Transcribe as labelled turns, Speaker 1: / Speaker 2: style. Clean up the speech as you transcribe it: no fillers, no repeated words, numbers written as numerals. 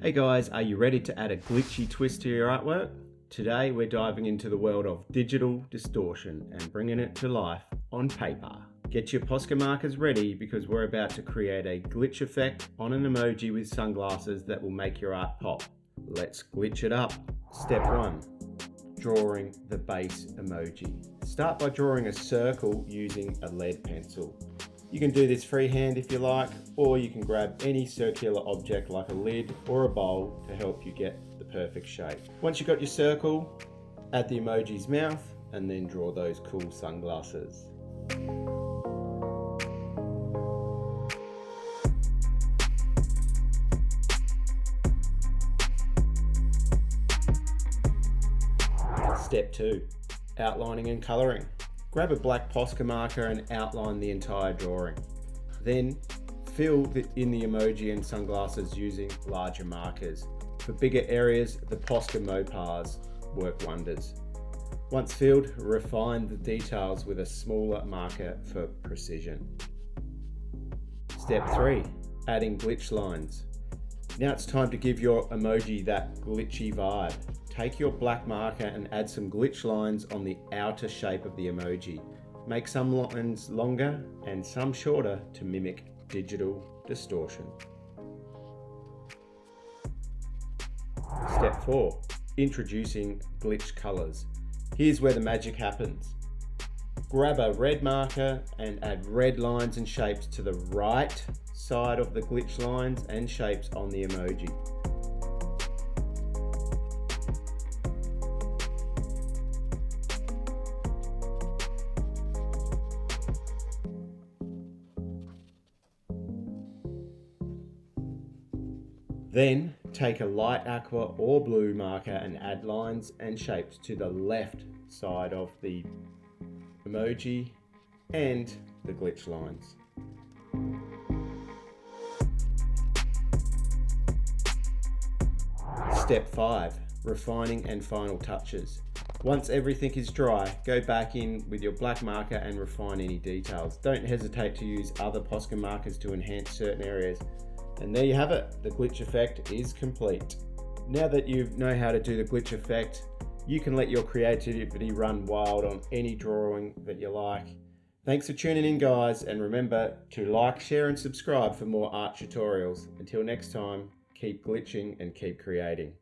Speaker 1: Hey guys, are you ready to add a glitchy twist to your artwork? Today we're diving into the world of digital distortion and bringing it to life on paper. Get your Posca markers ready because we're about to create a glitch effect on an emoji with sunglasses that will make your art pop. Let's glitch it up. Step 1. Drawing the base emoji. Start by drawing a circle using a lead pencil. You can do this freehand if you like, or you can grab any circular object like a lid or a bowl to help you get the perfect shape. Once you've got your circle, add the emoji's mouth and then draw those cool sunglasses. Step 2. Outlining and colouring. Grab a black Posca marker and outline the entire drawing. Then fill in the emoji and sunglasses using larger markers. For bigger areas, the Posca Mopars work wonders. Once filled, refine the details with a smaller marker for precision. Step 3. Adding glitch lines. Now it's time to give your emoji that glitchy vibe. Take your black marker and add some glitch lines on the outer shape of the emoji. Make some lines longer and some shorter to mimic digital distortion. Step 4. Introducing glitch colors. Here's where the magic happens. Grab a red marker and add red lines and shapes to the right side of the glitch lines and shapes on the emoji. Then take a light aqua or blue marker and add lines and shapes to the left side of the emoji and the glitch lines. Step 5. Refining and final touches. Once everything is dry, go back in with your black marker and refine any details. Don't hesitate to use other Posca markers to enhance certain areas. And there you have it, the glitch effect is complete. Now that you know how to do the glitch effect, you can let your creativity run wild on any drawing that you like. Thanks for tuning in guys, and remember to like, share and subscribe for more art tutorials. Until next time, keep glitching and keep creating.